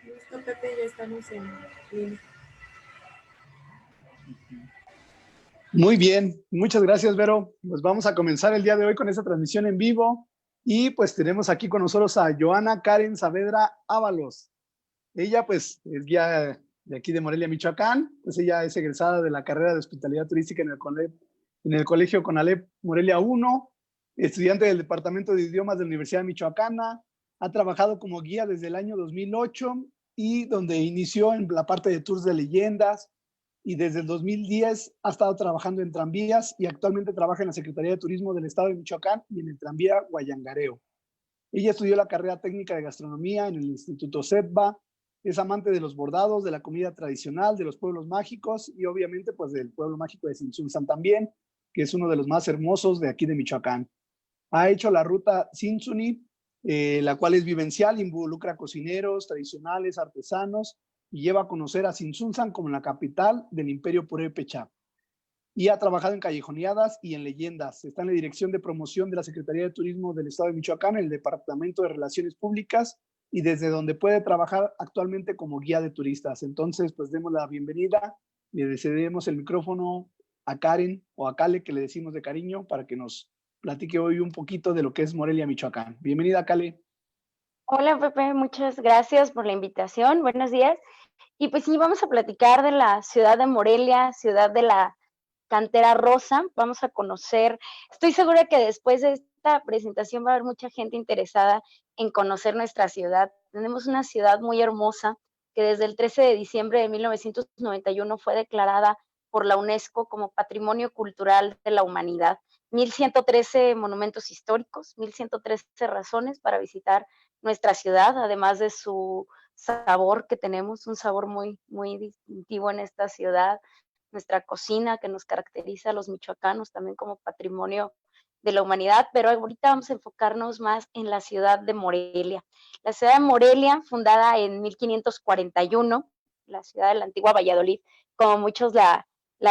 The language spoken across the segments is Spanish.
Listo, Pepe, ya estamos en línea. Muy bien, muchas gracias, Vero. Pues vamos a comenzar el día de hoy con esta transmisión en vivo y pues tenemos aquí con nosotros a Joana Karen Saavedra Ábalos. Ella pues es guía de aquí de Morelia, Michoacán, pues ella es egresada de la carrera de Hospitalidad Turística en el Colegio Conalep Morelia 1, estudiante del Departamento de Idiomas de la Universidad Michoacana, ha trabajado como guía desde el año 2008 y donde inició en la parte de tours de leyendas, y desde el 2010 ha estado trabajando en tranvías y actualmente trabaja en la Secretaría de Turismo del Estado de Michoacán y en el tranvía Guayangareo. Ella estudió la carrera técnica de gastronomía en el Instituto CEPBA, es amante de los bordados, de la comida tradicional, de los pueblos mágicos y obviamente pues del pueblo mágico de Tzintzuntzan también, que es uno de los más hermosos de aquí de Michoacán. Ha hecho la ruta Tzintzuni, la cual es vivencial, involucra cocineros tradicionales, artesanos, y lleva a conocer a Tzintzuntzan como la capital del Imperio Purépecha. Y ha trabajado en callejoneadas y en leyendas. Está en la Dirección de Promoción de la Secretaría de Turismo del Estado de Michoacán, en el Departamento de Relaciones Públicas, y desde donde puede trabajar actualmente como guía de turistas. Entonces, pues demos la bienvenida, le cedemos el micrófono a Karen o a Kale, que le decimos de cariño, para que nos platique hoy un poquito de lo que es Morelia, Michoacán. Bienvenida, Kale. Hola, Pepe, muchas gracias por la invitación. Buenos días. Y pues sí, vamos a platicar de la ciudad de Morelia, ciudad de la Cantera Rosa. Vamos a conocer, estoy segura que después de esta presentación va a haber mucha gente interesada en conocer nuestra ciudad. Tenemos una ciudad muy hermosa que desde el 13 de diciembre de 1991 fue declarada por la UNESCO como Patrimonio Cultural de la Humanidad. 1113 monumentos históricos, 1113 razones para visitar nuestra ciudad, además de su sabor que tenemos, un sabor muy, muy distintivo en esta ciudad, nuestra cocina que nos caracteriza a los michoacanos también como patrimonio de la humanidad, pero ahorita vamos a enfocarnos más en la ciudad de Morelia. La ciudad de Morelia, fundada en 1541, la ciudad de la antigua Valladolid, como muchos la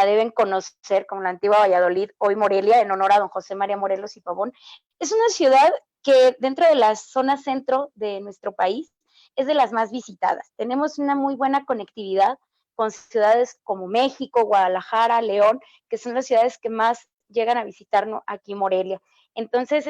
deben conocer como la antigua Valladolid, hoy Morelia, en honor a don José María Morelos y Pavón. Es una ciudad que dentro de la zona centro de nuestro país es de las más visitadas. Tenemos una muy buena conectividad con ciudades como México, Guadalajara, León, que son las ciudades que más llegan a visitarnos aquí Morelia. Entonces,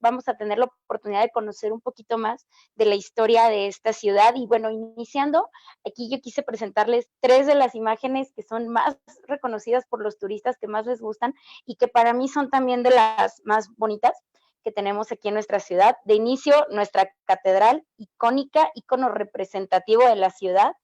vamos a tener la oportunidad de conocer un poquito más de la historia de esta ciudad. Y bueno, iniciando, aquí yo quise presentarles 3 de las imágenes que son más reconocidas por los turistas, que más les gustan y que para mí son también de las más bonitas que tenemos aquí en nuestra ciudad. De inicio, nuestra catedral icónica, ícono representativo de la ciudad,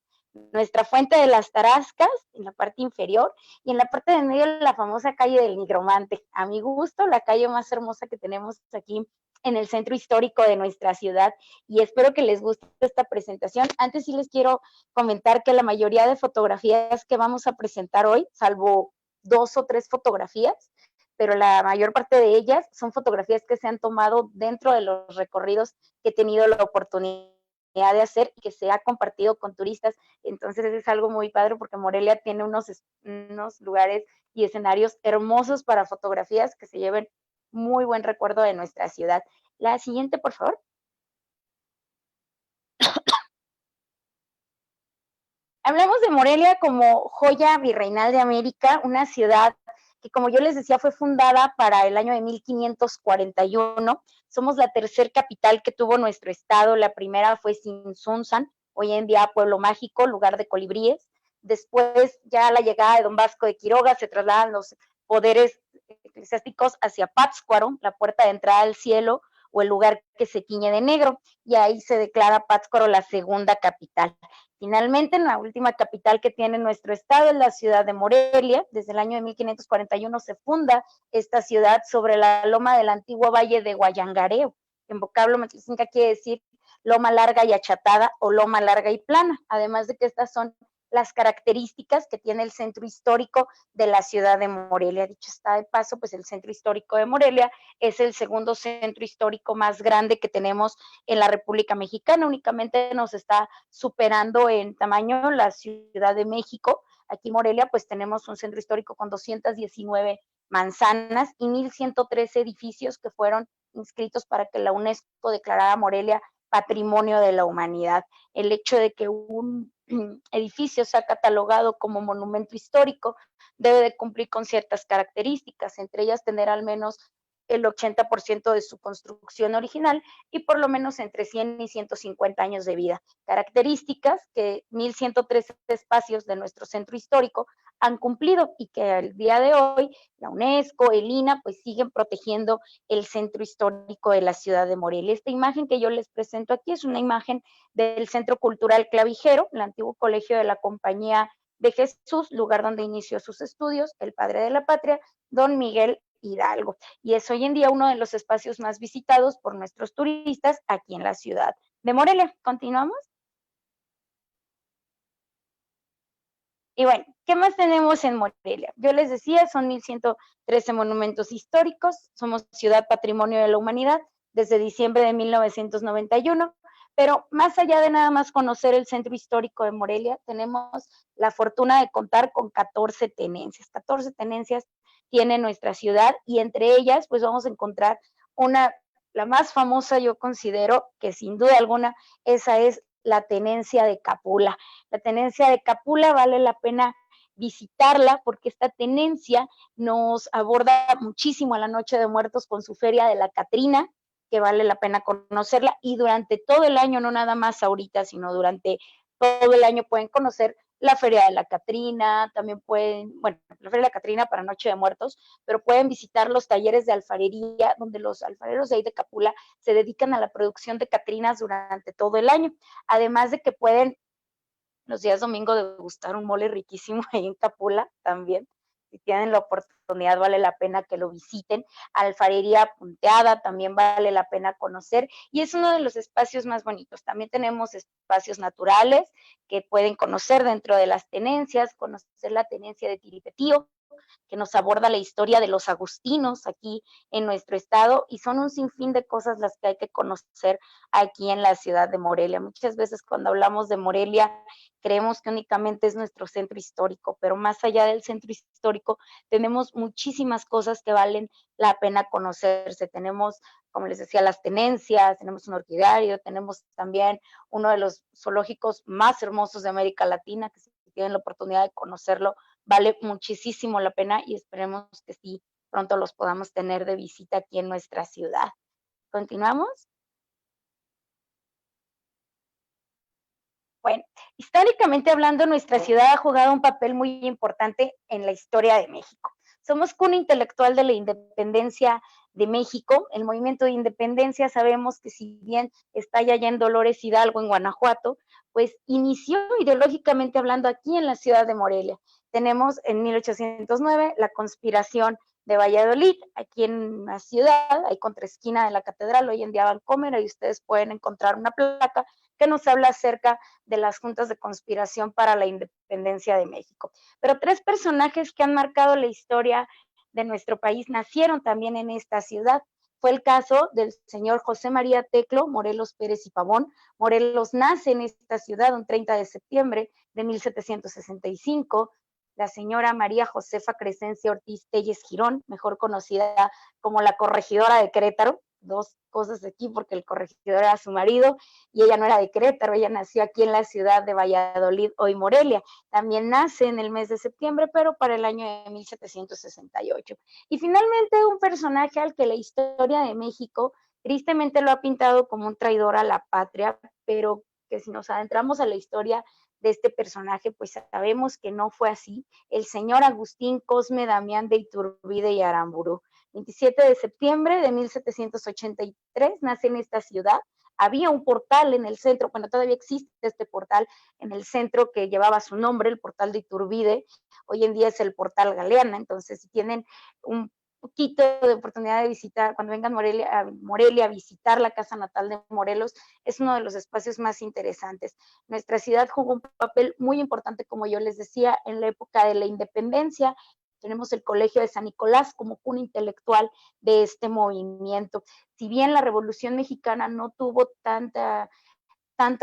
nuestra fuente de las Tarascas en la parte inferior y en la parte de medio la famosa calle del Nigromante. A mi gusto, la calle más hermosa que tenemos aquí en el centro histórico de nuestra ciudad, y espero que les guste esta presentación. Antes sí les quiero comentar que la mayoría de fotografías que vamos a presentar hoy, salvo 2 o 3 fotografías, pero la mayor parte de ellas son fotografías que se han tomado dentro de los recorridos que he tenido la oportunidad de hacer y que se ha compartido con turistas. Entonces es algo muy padre porque Morelia tiene unos lugares y escenarios hermosos para fotografías que se lleven muy buen recuerdo de nuestra ciudad. La siguiente, por favor. Hablamos de Morelia como joya virreinal de América, una ciudad que, como yo les decía, fue fundada para el año de 1541. Somos la tercer capital que tuvo nuestro estado. La primera fue Tzintzuntzan, hoy en día Pueblo Mágico, lugar de colibríes. Después, ya a la llegada de don Vasco de Quiroga, se trasladan los poderes eclesiásticos hacia Pátzcuaro, la puerta de entrada al cielo, o el lugar que se tiñe de negro, y ahí se declara Pátzcuaro la segunda capital. Finalmente, la última capital que tiene nuestro estado es la ciudad de Morelia. Desde el año de 1541 se funda esta ciudad sobre la loma del antiguo valle de Guayangareo. En vocablo mexica quiere decir loma larga y achatada o loma larga y plana, además de que estas son las características que tiene el centro histórico de la ciudad de Morelia. Dicho está de paso, pues el centro histórico de Morelia es el segundo centro histórico más grande que tenemos en la República Mexicana. Únicamente nos está superando en tamaño la Ciudad de México. Aquí en Morelia pues tenemos un centro histórico con 219 manzanas y 1,113 edificios que fueron inscritos para que la UNESCO declarara Morelia Patrimonio de la Humanidad. El hecho de que un edificio sea catalogado como monumento histórico debe de cumplir con ciertas características, entre ellas tener al menos el 80% de su construcción original y por lo menos entre 100 y 150 años de vida. Características que 1,113 espacios de nuestro centro histórico han cumplido y que al día de hoy la UNESCO, el INAH, pues siguen protegiendo el centro histórico de la ciudad de Morelia. Esta imagen que yo les presento aquí es una imagen del Centro Cultural Clavijero, el antiguo colegio de la Compañía de Jesús, lugar donde inició sus estudios, el padre de la patria, don Miguel Hidalgo, y es hoy en día uno de los espacios más visitados por nuestros turistas aquí en la ciudad de Morelia. ¿Continuamos? Y bueno, ¿qué más tenemos en Morelia? Yo les decía, son 1,113 monumentos históricos, somos Ciudad Patrimonio de la Humanidad desde diciembre de 1991, pero más allá de nada más conocer el centro histórico de Morelia, tenemos la fortuna de contar con 14 tenencias. 14 tenencias tiene nuestra ciudad y entre ellas pues vamos a encontrar la más famosa yo considero que sin duda alguna esa es la tenencia de Capula. La tenencia de Capula vale la pena visitarla porque esta tenencia nos aborda muchísimo a la Noche de Muertos con su feria de la Catrina, que vale la pena conocerla, y durante todo el año, no nada más ahorita, sino durante todo el año pueden conocer la Feria de la Catrina, también pueden, bueno, la Feria de la Catrina para Noche de Muertos, pero pueden visitar los talleres de alfarería, donde los alfareros de ahí de Capula se dedican a la producción de catrinas durante todo el año, además de que pueden los días domingo degustar un mole riquísimo ahí en Capula también. Si tienen la oportunidad, vale la pena que lo visiten. Alfarería Punteada también vale la pena conocer y es uno de los espacios más bonitos. También tenemos espacios naturales que pueden conocer dentro de las tenencias, conocer la tenencia de Tiripetío, que nos aborda la historia de los agustinos aquí en nuestro estado y son un sinfín de cosas las que hay que conocer aquí en la ciudad de Morelia. Muchas veces cuando hablamos de Morelia creemos que únicamente es nuestro centro histórico, pero más allá del centro histórico tenemos muchísimas cosas que valen la pena conocerse. Tenemos, como les decía, las tenencias, tenemos un orquidario, tenemos también uno de los zoológicos más hermosos de América Latina, que si tienen la oportunidad de conocerlo, vale muchísimo la pena y esperemos que sí pronto los podamos tener de visita aquí en nuestra ciudad. ¿Continuamos? Bueno, históricamente hablando, nuestra ciudad ha jugado un papel muy importante en la historia de México. Somos cuna intelectual de la independencia de México. El movimiento de independencia sabemos que si bien está ya en Dolores Hidalgo, en Guanajuato, pues inició ideológicamente hablando aquí en la ciudad de Morelia. Tenemos en 1809 la conspiración de Valladolid, aquí en la ciudad, ahí contra esquina de la catedral, hoy en día Vancomer, y ustedes pueden encontrar una placa que nos habla acerca de las juntas de conspiración para la independencia de México. Pero 3 personajes que han marcado la historia de nuestro país nacieron también en esta ciudad. Fue el caso del señor José María Teclo Morelos Pérez y Pavón. Morelos nace en esta ciudad un 30 de septiembre de 1765. La señora María Josefa Crescencia Ortiz Telles Girón, mejor conocida como la corregidora de Querétaro, 2 cosas aquí porque el corregidor era su marido y ella no era de Querétaro, ella nació aquí en la ciudad de Valladolid, hoy Morelia. También nace en el mes de septiembre, pero para el año de 1768. Y finalmente un personaje al que la historia de México tristemente lo ha pintado como un traidor a la patria, pero que si nos adentramos a la historia de este personaje, pues sabemos que no fue así. El señor Agustín Cosme Damián de Iturbide y Aramburu. 27 de septiembre de 1783 nace en esta ciudad. Había un portal en el centro, bueno, todavía existe este portal en el centro que llevaba su nombre, el portal de Iturbide. Hoy en día es el portal Galeana, entonces si tienen poquito de oportunidad de visitar, cuando vengan Morelia a visitar la casa natal de Morelos, es uno de los espacios más interesantes. Nuestra ciudad jugó un papel muy importante, como yo les decía, en la época de la independencia. Tenemos el Colegio de San Nicolás como cuna intelectual de este movimiento. Si bien la Revolución Mexicana no tuvo tanta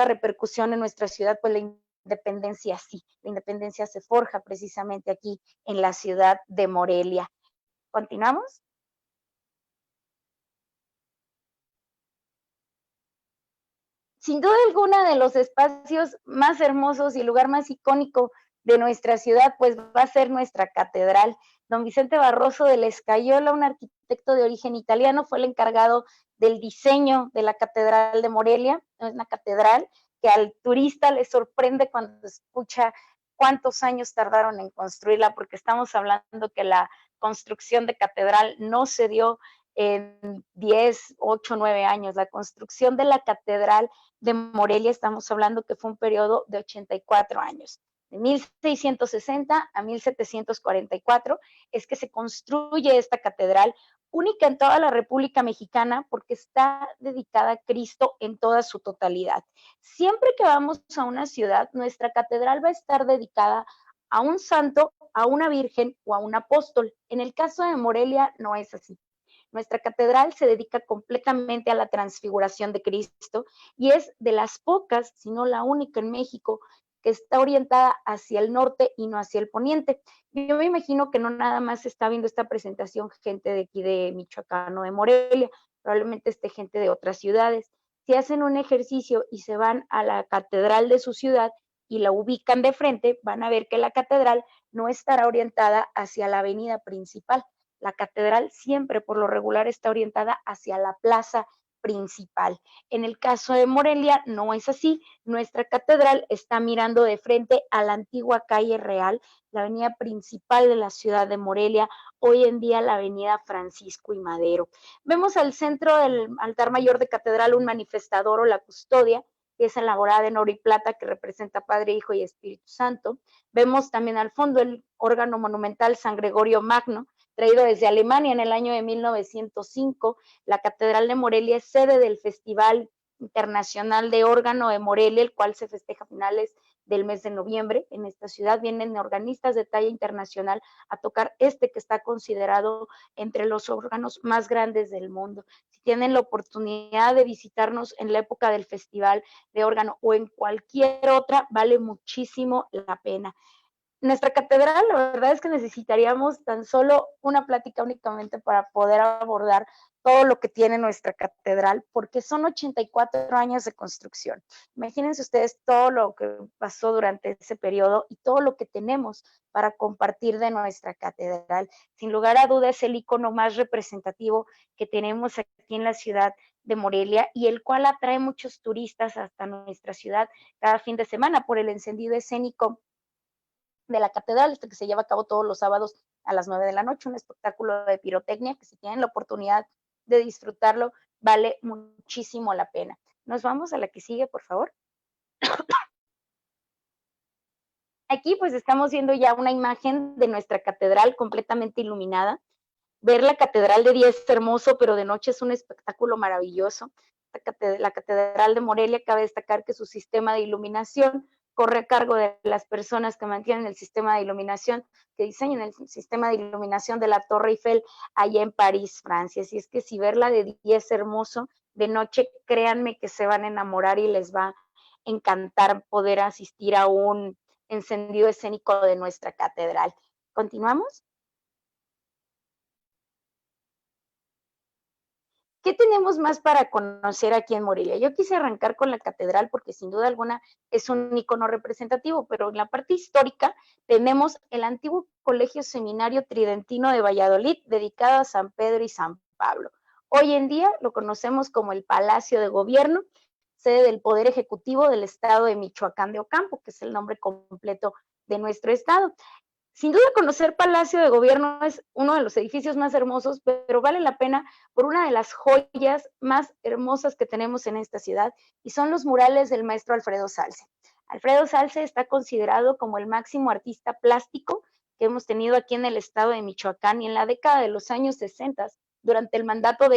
repercusión en nuestra ciudad, pues la independencia sí. La independencia se forja precisamente aquí en la ciudad de Morelia. ¿Continuamos? Sin duda alguna, de los espacios más hermosos y el lugar más icónico de nuestra ciudad, pues va a ser nuestra catedral. Don Vicente Barroso de la Escayola, un arquitecto de origen italiano, fue el encargado del diseño de la Catedral de Morelia. Es una catedral que al turista le sorprende cuando escucha cuántos años tardaron en construirla, porque estamos hablando que la construcción de catedral no se dio en 10, 8, 9 años. La construcción de la catedral de Morelia, estamos hablando que fue un periodo de 84 años. De 1660 a 1744 es que se construye esta catedral, única en toda la República Mexicana, porque está dedicada a Cristo en toda su totalidad. Siempre que vamos a una ciudad, nuestra catedral va a estar dedicada a un santo, a una virgen o a un apóstol. En el caso de Morelia no es así. Nuestra catedral se dedica completamente a la transfiguración de Cristo y es de las pocas, si no la única en México, que está orientada hacia el norte y no hacia el poniente. Yo me imagino que no nada más está viendo esta presentación gente de aquí de Michoacán o de Morelia, probablemente esté gente de otras ciudades. Si hacen un ejercicio y se van a la catedral de su ciudad y la ubican de frente, van a ver que la catedral no estará orientada hacia la avenida principal. La catedral siempre, por lo regular, está orientada hacia la plaza principal. En el caso de Morelia no es así. Nuestra catedral está mirando de frente a la antigua calle Real, la avenida principal de la ciudad de Morelia, hoy en día la avenida Francisco y Madero. Vemos al centro del altar mayor de catedral un manifestador o la custodia, que es elaborada en oro y plata, que representa Padre, Hijo y Espíritu Santo. Vemos también al fondo el órgano monumental San Gregorio Magno, traído desde Alemania en el año de 1905. La Catedral de Morelia es sede del Festival Internacional de Órgano de Morelia, el cual se festeja a finales del mes de noviembre. En esta ciudad vienen organistas de talla internacional a tocar este que está considerado entre los órganos más grandes del mundo. Si tienen la oportunidad de visitarnos en la época del Festival de Órgano o en cualquier otra, vale muchísimo la pena. Nuestra catedral, la verdad es que necesitaríamos tan solo una plática únicamente para poder abordar todo lo que tiene nuestra catedral, porque son 84 años de construcción. Imagínense ustedes todo lo que pasó durante ese periodo y todo lo que tenemos para compartir de nuestra catedral. Sin lugar a dudas, es el icono más representativo que tenemos aquí en la ciudad de Morelia y el cual atrae muchos turistas hasta nuestra ciudad cada fin de semana por el encendido escénico de la catedral, que se lleva a cabo todos los sábados a las 9 de la noche, un espectáculo de pirotecnia que si tienen la oportunidad de disfrutarlo, vale muchísimo la pena. Nos vamos a la que sigue, por favor. Aquí pues estamos viendo ya una imagen de nuestra catedral completamente iluminada. Ver la catedral de día es hermoso, pero de noche es un espectáculo maravilloso. La catedral de Morelia, cabe destacar que su sistema de iluminación corre a cargo de las personas que mantienen el sistema de iluminación, que diseñan el sistema de iluminación de la Torre Eiffel allá en París, Francia. Así es que si verla de día es hermoso, de noche créanme que se van a enamorar y les va a encantar poder asistir a un encendido escénico de nuestra catedral. ¿Continuamos? ¿Qué tenemos más para conocer aquí en Morelia? Yo quise arrancar con la catedral porque sin duda alguna es un icono representativo, pero en la parte histórica tenemos el antiguo Colegio Seminario Tridentino de Valladolid, dedicado a San Pedro y San Pablo. Hoy en día lo conocemos como el Palacio de Gobierno, sede del Poder Ejecutivo del Estado de Michoacán de Ocampo, que es el nombre completo de nuestro estado. Sin duda, conocer Palacio de Gobierno es uno de los edificios más hermosos, pero vale la pena por una de las joyas más hermosas que tenemos en esta ciudad, y son los murales del maestro Alfredo Zalce. Alfredo Zalce está considerado como el máximo artista plástico que hemos tenido aquí en el estado de Michoacán, y en la década de los años 60, durante el mandato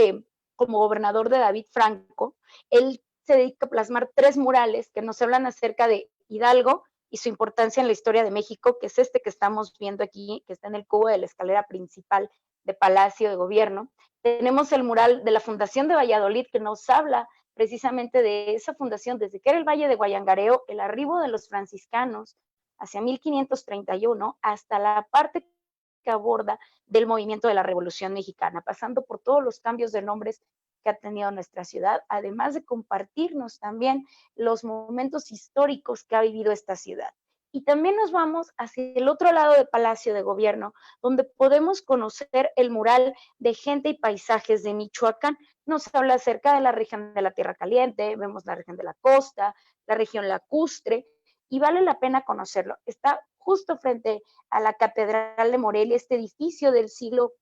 como gobernador de David Franco, él se dedica a plasmar 3 murales que nos hablan acerca de Hidalgo y su importancia en la historia de México, que es este que estamos viendo aquí, que está en el cubo de la escalera principal de Palacio de Gobierno. Tenemos el mural de la Fundación de Valladolid, que nos habla precisamente de esa fundación, desde que era el Valle de Guayangareo, el arribo de los franciscanos hacia 1531, hasta la parte que aborda del movimiento de la Revolución Mexicana, pasando por todos los cambios de nombres que ha tenido nuestra ciudad, además de compartirnos también los momentos históricos que ha vivido esta ciudad. Y también nos vamos hacia el otro lado del Palacio de Gobierno, donde podemos conocer el mural de Gente y Paisajes de Michoacán. Nos habla acerca de la región de la Tierra Caliente, vemos la región de la costa, la región lacustre, y vale la pena conocerlo. Está justo frente a la Catedral de Morelia, este edificio del siglo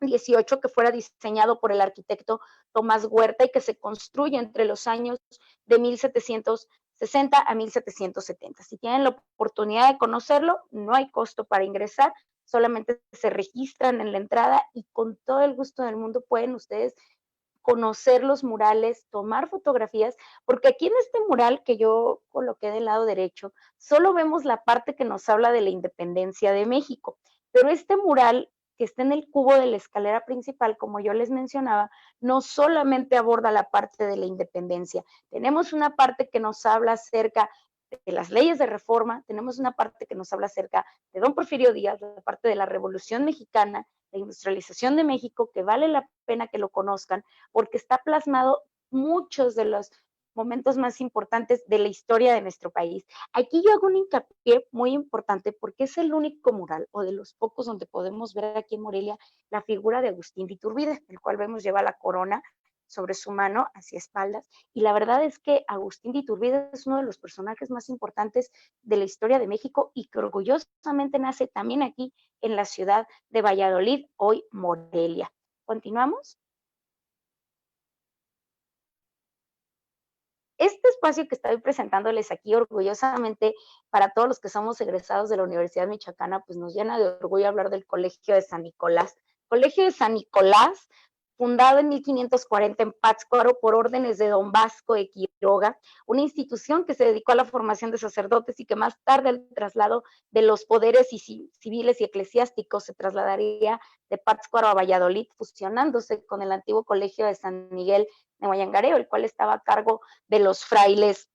XVIII que fuera diseñado por el arquitecto Tomás Huerta y que se construye entre los años de 1760 a 1770. Si tienen la oportunidad de conocerlo, no hay costo para ingresar, solamente se registran en la entrada y con todo el gusto del mundo pueden ustedes conocer los murales, tomar fotografías, porque aquí en este mural que yo coloqué del lado derecho, solo vemos la parte que nos habla de la independencia de México, pero este mural que está en el cubo de la escalera principal, como yo les mencionaba, no solamente aborda la parte de la independencia, tenemos una parte que nos habla acerca de las leyes de reforma, tenemos una parte que nos habla acerca de don Porfirio Díaz, la parte de la Revolución Mexicana, la industrialización de México, que vale la pena que lo conozcan, porque está plasmado muchos de los momentos más importantes de la historia de nuestro país. Aquí yo hago un hincapié muy importante porque es el único mural, o de los pocos donde podemos ver aquí en Morelia, la figura de Agustín de Iturbide, el cual vemos lleva la corona sobre su mano hacia espaldas, y la verdad es que Agustín de Iturbide es uno de los personajes más importantes de la historia de México y que orgullosamente nace también aquí en la ciudad de Valladolid, hoy Morelia. ¿Continuamos? Este espacio que estoy presentándoles aquí orgullosamente para todos los que somos egresados de la Universidad Michoacana, pues nos llena de orgullo hablar del Colegio de San Nicolás. Colegio de San Nicolás, fundado en 1540 en Pátzcuaro por órdenes de don Vasco de Quiroga, una institución que se dedicó a la formación de sacerdotes y que más tarde el traslado de los poderes civiles y eclesiásticos se trasladaría de Pátzcuaro a Valladolid, fusionándose con el antiguo Colegio de San Miguel de Guayangareo, el cual estaba a cargo de los frailes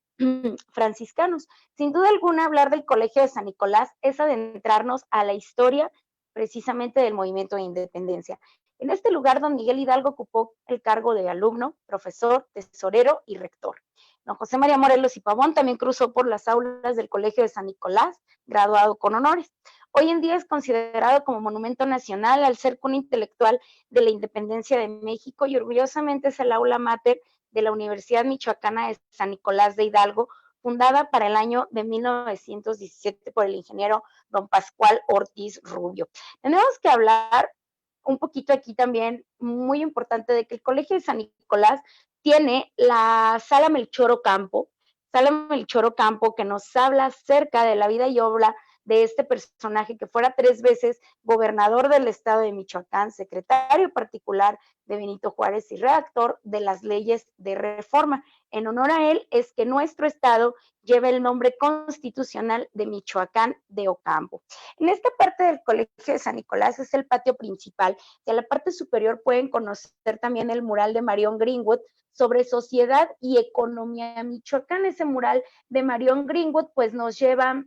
franciscanos. Sin duda alguna, hablar del Colegio de San Nicolás es adentrarnos a la historia precisamente del movimiento de independencia. En este lugar, don Miguel Hidalgo ocupó el cargo de alumno, profesor, tesorero y rector. Don José María Morelos y Pavón también cruzó por las aulas del Colegio de San Nicolás, graduado con honores. Hoy en día es considerado como monumento nacional al ser cuna intelectual de la independencia de México y orgullosamente es el aula mater de la Universidad Michoacana de San Nicolás de Hidalgo, fundada para el año de 1917 por el ingeniero don Pascual Ortiz Rubio. Tenemos que hablar un poquito aquí también, muy importante, de que el Colegio de San Nicolás tiene la Sala Melchor Ocampo, que nos habla acerca de la vida y obra de este personaje que fuera 3 veces gobernador del estado de Michoacán, secretario particular de Benito Juárez y redactor de las leyes de reforma. En honor a él es que nuestro estado lleva el nombre constitucional de Michoacán de Ocampo. En esta parte del Colegio de San Nicolás es el patio principal, y a la parte superior pueden conocer también el mural de Marion Greenwood sobre sociedad y economía Michoacán. Ese mural de Marion Greenwood pues nos lleva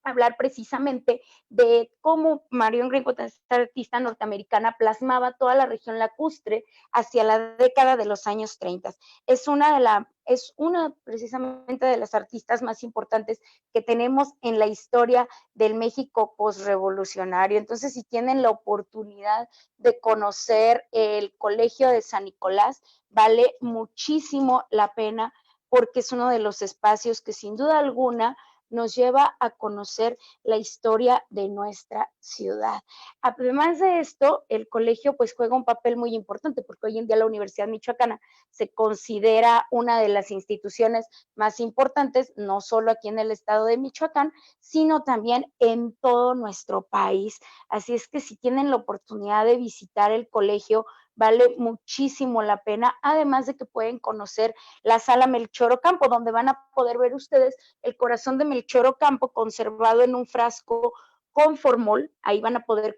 hablar precisamente de cómo Marion Greenwood, esta artista norteamericana, plasmaba toda la región lacustre hacia la década de los años 30. Es una precisamente de las artistas más importantes que tenemos en la historia del México postrevolucionario. Entonces, si tienen la oportunidad de conocer el Colegio de San Nicolás, vale muchísimo la pena porque es uno de los espacios que sin duda alguna nos lleva a conocer la historia de nuestra ciudad. Además de esto, el colegio pues juega un papel muy importante, porque hoy en día la Universidad Michoacana se considera una de las instituciones más importantes, no solo aquí en el estado de Michoacán, sino también en todo nuestro país. Así es que si tienen la oportunidad de visitar el colegio, vale muchísimo la pena, además de que pueden conocer la sala Melchor Ocampo, donde van a poder ver ustedes el corazón de Melchor Ocampo conservado en un frasco con formol. Ahí van a poder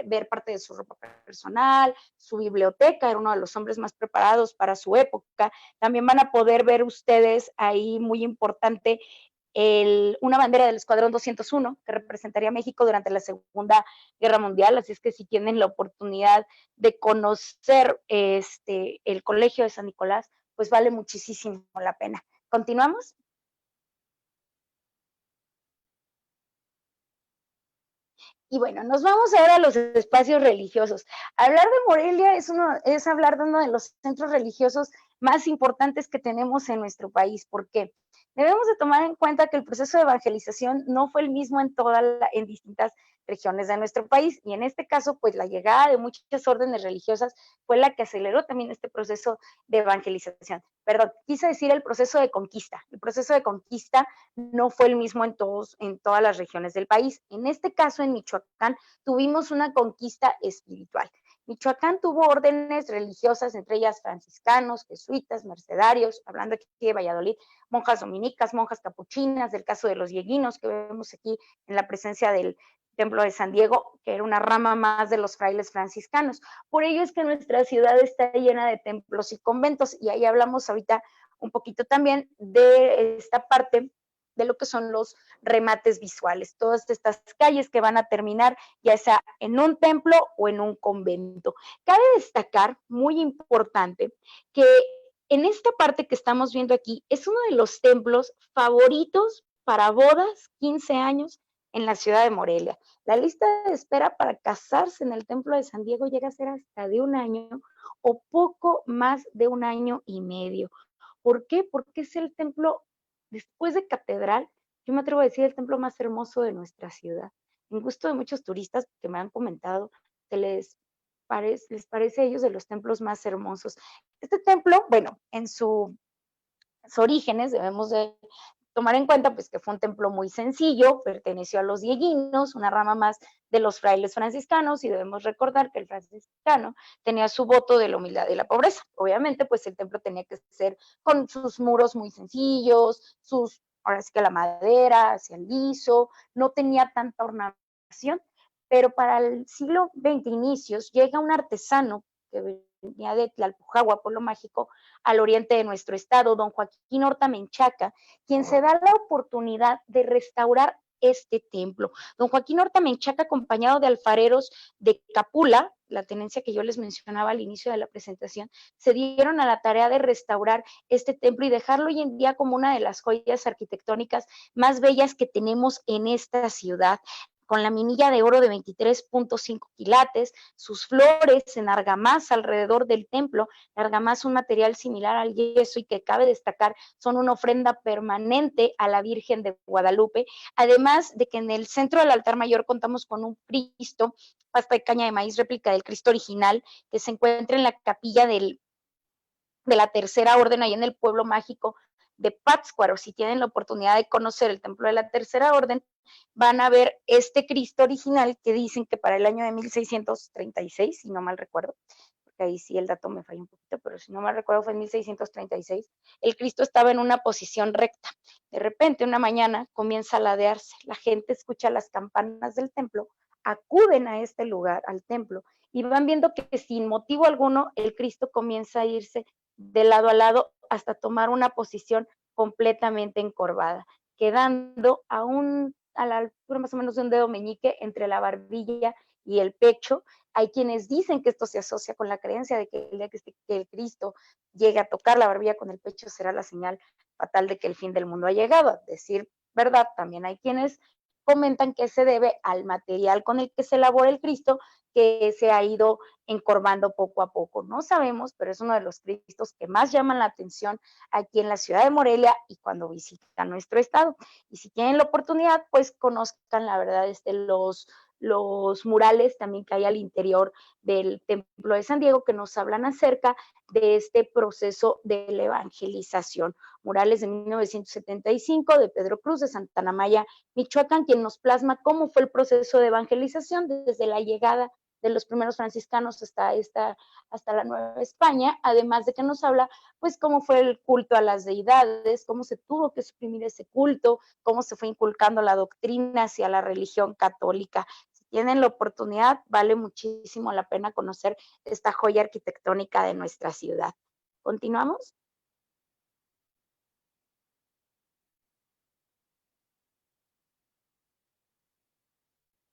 ver parte de su ropa personal, su biblioteca, era uno de los hombres más preparados para su época. También van a poder ver ustedes ahí, muy importante, una bandera del Escuadrón 201 que representaría a México durante la Segunda Guerra Mundial. Así es que si tienen la oportunidad de conocer el Colegio de San Nicolás, pues vale muchísimo la pena. ¿Continuamos? Y bueno, nos vamos ahora a los espacios religiosos. Hablar de Morelia es hablar de uno de los centros religiosos más importantes que tenemos en nuestro país. ¿Por qué? Debemos de tomar en cuenta que el proceso de evangelización no fue el mismo en distintas regiones de nuestro país, y en este caso, pues la llegada de muchas órdenes religiosas fue la que aceleró también este proceso de evangelización. Perdón, quise decir el proceso de conquista. El proceso de conquista no fue el mismo en todas las regiones del país. En este caso, en Michoacán, tuvimos una conquista espiritual. Michoacán tuvo órdenes religiosas, entre ellas franciscanos, jesuitas, mercedarios, hablando aquí de Valladolid, monjas dominicas, monjas capuchinas, del caso de los dieguinos, que vemos aquí en la presencia del Templo de San Diego, que era una rama más de los frailes franciscanos. Por ello es que nuestra ciudad está llena de templos y conventos, y ahí hablamos ahorita un poquito también de esta parte de lo que son los remates visuales, todas estas calles que van a terminar ya sea en un templo o en un convento. Cabe destacar, muy importante, que en esta parte que estamos viendo aquí es uno de los templos favoritos para bodas, 15 años en la ciudad de Morelia. La lista de espera para casarse en el Templo de San Diego llega a ser hasta de 1 año o poco más de 1 año y medio. ¿Por qué? Porque es el templo, después de catedral, yo me atrevo a decir el templo más hermoso de nuestra ciudad. En gusto de muchos turistas que me han comentado, les parece a ellos de los templos más hermosos. Este templo, bueno, en sus orígenes debemos de tomar en cuenta pues que fue un templo muy sencillo, perteneció a los dieguinos, una rama más de los frailes franciscanos, y debemos recordar que el franciscano tenía su voto de la humildad y la pobreza. Obviamente pues el templo tenía que ser con sus muros muy sencillos, ahora sí que la madera, hacia el liso, no tenía tanta ornamentación, pero para el siglo XX inicios llega un artesano que venía de Tlalpujahua, pueblo mágico, al oriente de nuestro estado, don Joaquín Horta Menchaca, quien se da la oportunidad de restaurar este templo. Don Joaquín Horta Menchaca, acompañado de alfareros de Capula, la tenencia que yo les mencionaba al inicio de la presentación, se dieron a la tarea de restaurar este templo y dejarlo hoy en día como una de las joyas arquitectónicas más bellas que tenemos en esta ciudad, con la minilla de oro de 23.5 quilates, sus flores en argamasa alrededor del templo. La argamasa, un material similar al yeso y que cabe destacar, son una ofrenda permanente a la Virgen de Guadalupe, además de que en el centro del altar mayor contamos con un Cristo, pasta de caña de maíz, réplica del Cristo original, que se encuentra en la capilla de la Tercera Orden, ahí en el pueblo mágico de Pátzcuaro. Si tienen la oportunidad de conocer el templo de la Tercera Orden, van a ver este Cristo original que dicen que para el año de 1636, si no mal recuerdo, porque ahí sí el dato me falla un poquito, pero si no mal recuerdo fue en 1636, el Cristo estaba en una posición recta. De repente, una mañana comienza a ladearse, la gente escucha las campanas del templo, acuden a este lugar, al templo, y van viendo que sin motivo alguno el Cristo comienza a irse de lado a lado hasta tomar una posición completamente encorvada, quedando a la altura más o menos de un dedo meñique entre la barbilla y el pecho. Hay quienes dicen que esto se asocia con la creencia de que el día que el Cristo llegue a tocar la barbilla con el pecho será la señal fatal de que el fin del mundo ha llegado. A decir verdad, también hay quienes comentan que se debe al material con el que se elabora el Cristo, que se ha ido encorvando poco a poco. No sabemos, pero es uno de los Cristos que más llaman la atención aquí en la ciudad de Morelia y cuando visitan nuestro estado. Y si tienen la oportunidad, pues conozcan la verdad los murales también que hay al interior del Templo de San Diego que nos hablan acerca de este proceso de la evangelización. Murales de 1975 de Pedro Cruz de Santana Maya, Michoacán, quien nos plasma cómo fue el proceso de evangelización desde la llegada de los primeros franciscanos hasta la Nueva España, además de que nos habla pues cómo fue el culto a las deidades, cómo se tuvo que suprimir ese culto, cómo se fue inculcando la doctrina hacia la religión católica. Si tienen la oportunidad, vale muchísimo la pena conocer esta joya arquitectónica de nuestra ciudad. ¿Continuamos?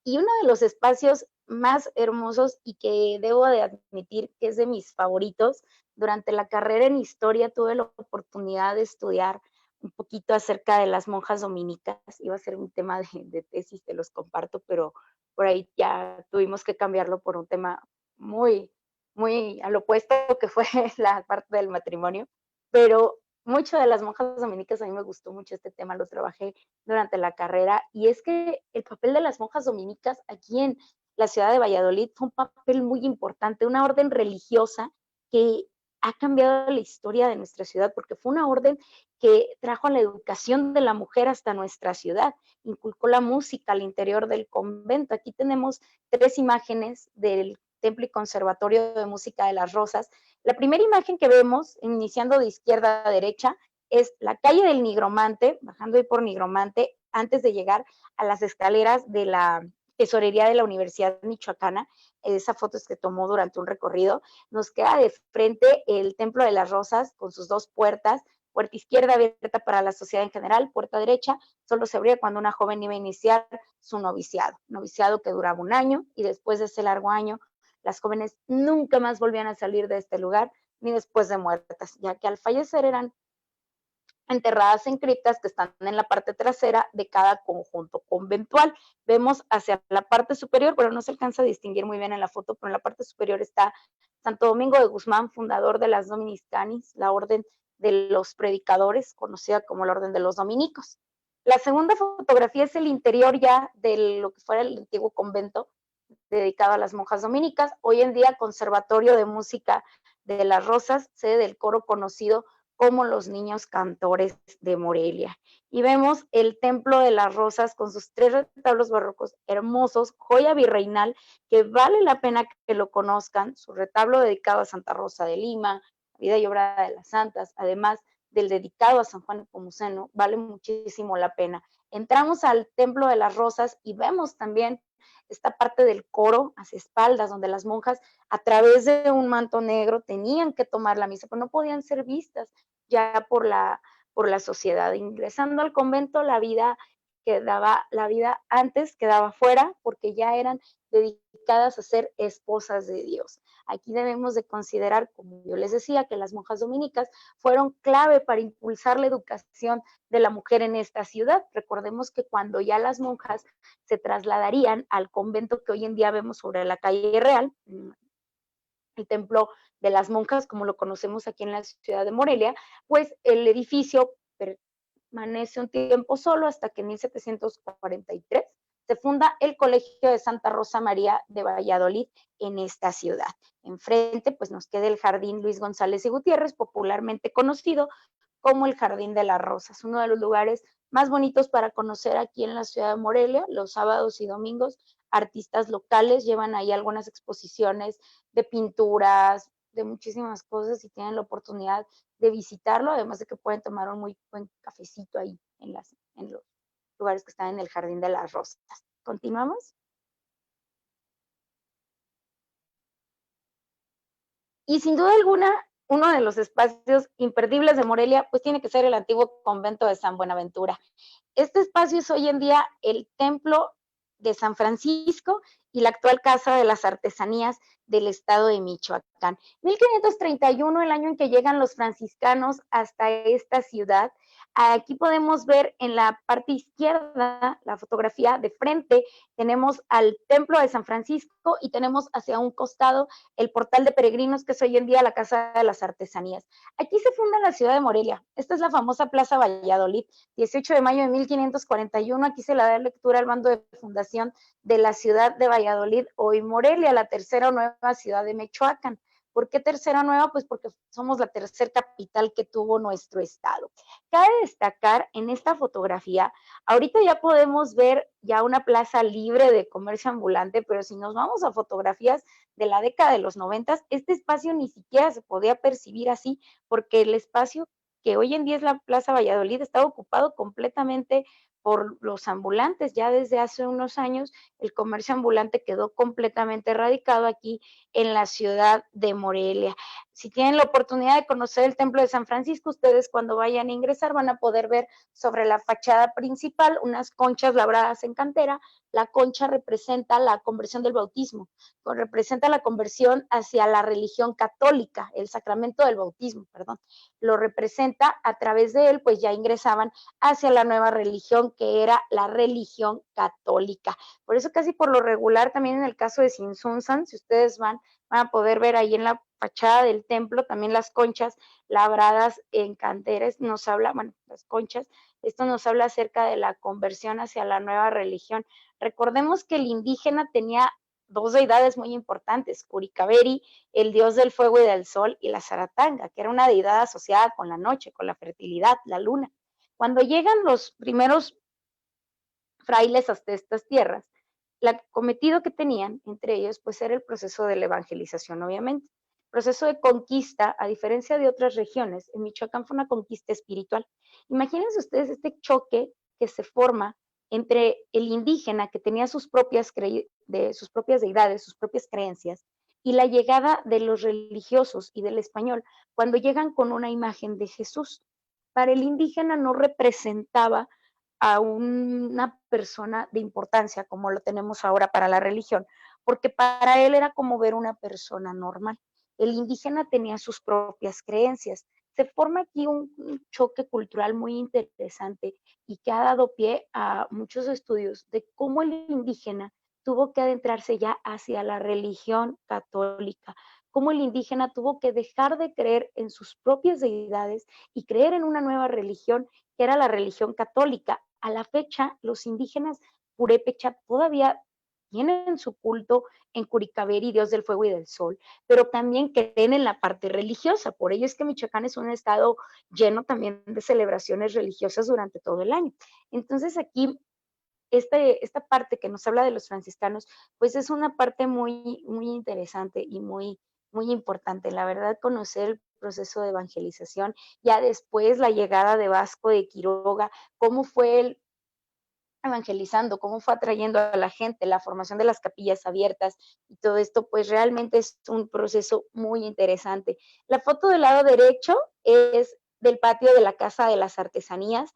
Y uno de los espacios más hermosos y que debo de admitir que es de mis favoritos, durante la carrera en historia tuve la oportunidad de estudiar un poquito acerca de las monjas dominicas. Iba a ser un tema de tesis, te los comparto, pero por ahí ya tuvimos que cambiarlo por un tema muy, muy al opuesto que fue la parte del matrimonio. Pero mucho de las monjas dominicas, a mí me gustó mucho este tema, lo trabajé durante la carrera, y es que el papel de las monjas dominicas aquí en la ciudad de Valladolid fue un papel muy importante, una orden religiosa que ha cambiado la historia de nuestra ciudad, porque fue una orden que trajo la educación de la mujer hasta nuestra ciudad, inculcó la música al interior del convento. Aquí tenemos 3 imágenes del Templo y Conservatorio de Música de las Rosas. La primera imagen que vemos, iniciando de izquierda a derecha, es la calle del Nigromante, bajando ahí por Nigromante, antes de llegar a las escaleras de la tesorería de la Universidad Michoacana. Esa foto se tomó durante un recorrido. Nos queda de frente el Templo de las Rosas con sus 2 puertas, puerta izquierda abierta para la sociedad en general, puerta derecha solo se abría cuando una joven iba a iniciar su noviciado que duraba 1 año, y después de ese largo año las jóvenes nunca más volvían a salir de este lugar, ni después de muertas, ya que al fallecer eran enterradas en criptas que están en la parte trasera de cada conjunto conventual. Vemos hacia la parte superior, pero no se alcanza a distinguir muy bien en la foto, pero en la parte superior está Santo Domingo de Guzmán, fundador de las Dominicanis, la orden de los predicadores, conocida como la orden de los dominicos. La segunda fotografía es el interior ya de lo que fuera el antiguo convento dedicado a las monjas dominicas, hoy en día Conservatorio de Música de las Rosas, sede del coro conocido como los Niños Cantores de Morelia. Y vemos el Templo de las Rosas con sus 3 retablos barrocos hermosos, joya virreinal, que vale la pena que lo conozcan, su retablo dedicado a Santa Rosa de Lima, vida y obra de las santas, además del dedicado a San Juan Nepomuceno, vale muchísimo la pena. Entramos al Templo de las Rosas y vemos también esta parte del coro hacia espaldas, donde las monjas a través de un manto negro tenían que tomar la misa, pero no podían ser vistas ya por la sociedad. Ingresando al convento, la vida antes quedaba fuera, porque ya eran dedicadas a ser esposas de Dios. Aquí debemos de considerar, como yo les decía, que las monjas dominicas fueron clave para impulsar la educación de la mujer en esta ciudad. Recordemos que cuando ya las monjas se trasladarían al convento que hoy en día vemos sobre la calle Real, el templo de las monjas, como lo conocemos aquí en la ciudad de Morelia, pues el edificio permanece un tiempo solo hasta que en 1743 se funda el Colegio de Santa Rosa María de Valladolid en esta ciudad. Enfrente, pues nos queda el Jardín Luis González y Gutiérrez, popularmente conocido como el Jardín de las Rosas, uno de los lugares más bonitos para conocer aquí en la ciudad de Morelia. Los sábados y domingos, artistas locales llevan ahí algunas exposiciones de pinturas, de muchísimas cosas, y tienen la oportunidad de visitarlo, además de que pueden tomar un muy buen cafecito ahí en los lugares que están en el Jardín de las Rosas. ¿Continuamos? Y sin duda alguna, uno de los espacios imperdibles de Morelia, pues tiene que ser el antiguo convento de San Buenaventura. Este espacio es hoy en día el templo de San Francisco y la actual Casa de las Artesanías del estado de Michoacán. 1531, el año en que llegan los franciscanos hasta esta ciudad, Aquí podemos ver en la parte izquierda, la fotografía de frente, tenemos al Templo de San Francisco y tenemos hacia un costado el Portal de Peregrinos, que es hoy en día la Casa de las Artesanías. Aquí se funda la ciudad de Morelia. Esta es la famosa Plaza Valladolid, 18 de mayo de 1541. Aquí se le da lectura al bando de fundación de la ciudad de Valladolid, hoy Morelia, la tercera o nueva ciudad de Michoacán. ¿Por qué tercera nueva? Pues porque somos la tercera capital que tuvo nuestro estado. Cabe destacar en esta fotografía, ahorita ya podemos ver ya una plaza libre de comercio ambulante, pero si nos vamos a fotografías de la década de los 90, este espacio ni siquiera se podía percibir así, porque el espacio que hoy en día es la Plaza Valladolid estaba ocupado completamente por los ambulantes. Ya desde hace unos años el comercio ambulante quedó completamente erradicado aquí en la ciudad de Morelia. Si tienen la oportunidad de conocer el Templo de San Francisco, ustedes cuando vayan a ingresar van a poder ver sobre la fachada principal unas conchas labradas en cantera. La concha representa la conversión del bautismo, representa la conversión hacia la religión católica, el sacramento del bautismo, perdón. Lo representa, a través de él, pues ya ingresaban hacia la nueva religión, que era la religión católica. Por eso casi por lo regular, también en el caso de Tzintzuntzan, si ustedes van a poder ver ahí en la fachada del templo también las conchas labradas en canteras. Nos habla, bueno, las conchas, esto nos habla acerca de la conversión hacia la nueva religión. Recordemos que el indígena tenía dos deidades muy importantes, Curicaberri, el dios del fuego y del sol, y la Zaratanga, que era una deidad asociada con la noche, con la fertilidad, la luna. Cuando llegan los primeros frailes hasta estas tierras, el cometido que tenían entre ellos pues era el proceso de la evangelización, obviamente. El proceso de conquista, a diferencia de otras regiones, en Michoacán fue una conquista espiritual. Imagínense ustedes este choque que se forma entre el indígena que tenía sus propias deidades, sus propias creencias, y la llegada de los religiosos y del español, cuando llegan con una imagen de Jesús. Para el indígena no representaba a una persona de importancia como lo tenemos ahora para la religión, porque para él era como ver una persona normal. El indígena tenía sus propias creencias. Se forma aquí un choque cultural muy interesante y que ha dado pie a muchos estudios de cómo el indígena tuvo que adentrarse ya hacia la religión católica, cómo el indígena tuvo que dejar de creer en sus propias deidades y creer en una nueva religión que era la religión católica. A la fecha, los indígenas purépecha todavía tienen su culto en Curicaberri, dios del fuego y del sol, pero también creen en la parte religiosa. Por ello es que Michoacán es un estado lleno también de celebraciones religiosas durante todo el año. Entonces aquí esta parte que nos habla de los franciscanos, pues es una parte muy, muy interesante y muy, muy importante. La verdad, conocer el proceso de evangelización, ya después la llegada de Vasco de Quiroga, cómo fue él evangelizando, cómo fue atrayendo a la gente, la formación de las capillas abiertas y todo esto, pues realmente es un proceso muy interesante. La foto del lado derecho es del patio de la Casa de las Artesanías,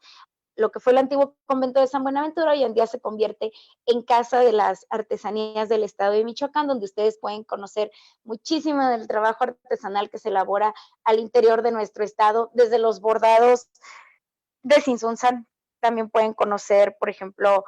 lo que fue el antiguo convento de San Buenaventura, hoy en día se convierte en Casa de las Artesanías del Estado de Michoacán, donde ustedes pueden conocer muchísimo del trabajo artesanal que se elabora al interior de nuestro estado, desde los bordados de Tzintzuntzan, también pueden conocer, por ejemplo,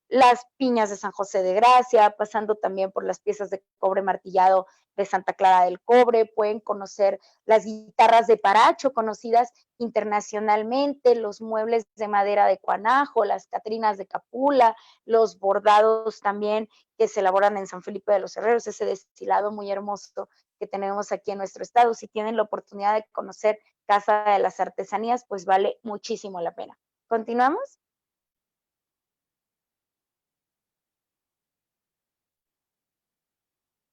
las piñas de San José de Gracia, pasando también por las piezas de cobre martillado de Santa Clara del Cobre, pueden conocer las guitarras de Paracho, conocidas internacionalmente, los muebles de madera de Cuanajo, las catrinas de Capula, los bordados también que se elaboran en San Felipe de los Herreros, ese destilado muy hermoso que tenemos aquí en nuestro estado. Si tienen la oportunidad de conocer Casa de las Artesanías, pues vale muchísimo la pena. ¿Continuamos?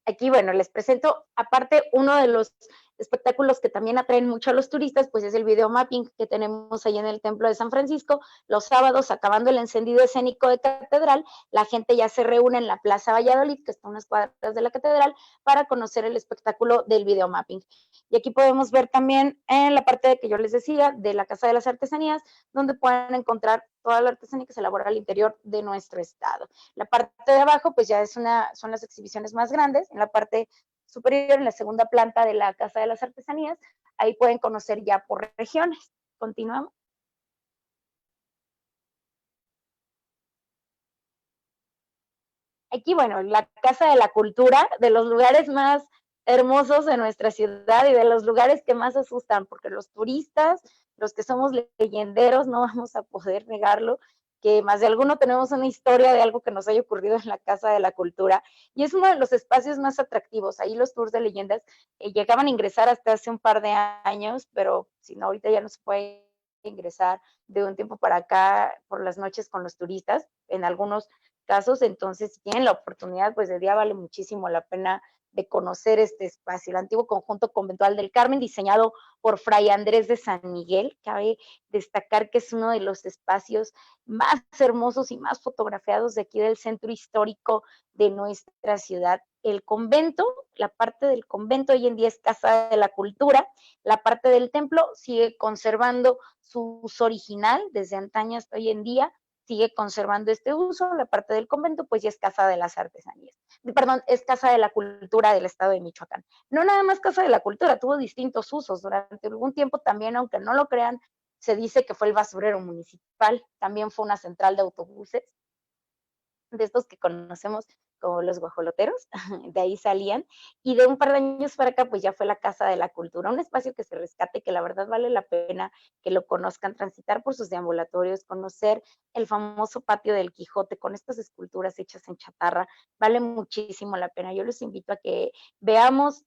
Aquí, bueno, les presento, aparte, uno de los espectáculos que también atraen mucho a los turistas, pues es el video mapping que tenemos ahí en el Templo de San Francisco. Los sábados, acabando el encendido escénico de Catedral, la gente ya se reúne en la Plaza Valladolid, que está a unas cuadras de la Catedral, para conocer el espectáculo del video mapping. Y aquí podemos ver también en la parte de que yo les decía, de la Casa de las Artesanías, donde pueden encontrar toda la artesanía que se elabora al interior de nuestro estado. La parte de abajo, pues ya son las exhibiciones más grandes. En la parte superior, en la segunda planta de la Casa de las Artesanías, ahí pueden conocer ya por regiones. Continuamos. Aquí, bueno, la Casa de la Cultura, de los lugares más hermosos de nuestra ciudad y de los lugares que más asustan, porque los turistas, los que somos leyenderos, no vamos a poder negarlo, que más de alguno tenemos una historia de algo que nos haya ocurrido en la Casa de la Cultura, y es uno de los espacios más atractivos. Ahí los tours de leyendas llegaban a ingresar hasta hace un par de años, pero si no, ahorita ya no se puede ingresar de un tiempo para acá por las noches con los turistas, en algunos casos. Entonces, si tienen la oportunidad, pues de día vale muchísimo la pena de conocer este espacio, el antiguo conjunto conventual del Carmen, diseñado por Fray Andrés de San Miguel. Cabe destacar que es uno de los espacios más hermosos y más fotografiados de aquí del centro histórico de nuestra ciudad. El convento, la parte del convento hoy en día es Casa de la Cultura, la parte del templo sigue conservando su uso original desde antaño hasta hoy en día, sigue conservando este uso. La parte del convento pues ya es Casa de las Artesanías, perdón, es Casa de la Cultura del estado de Michoacán. No nada más Casa de la Cultura, tuvo distintos usos durante algún tiempo también, aunque no lo crean, se dice que fue el basurero municipal, también fue una central de autobuses, de estos que conocemos como los guajoloteros, de ahí salían, y de un par de años para acá, pues ya fue la Casa de la Cultura, un espacio que se rescate, que la verdad vale la pena que lo conozcan, transitar por sus deambulatorios, conocer el famoso patio del Quijote con estas esculturas hechas en chatarra, vale muchísimo la pena. Yo los invito a que veamos,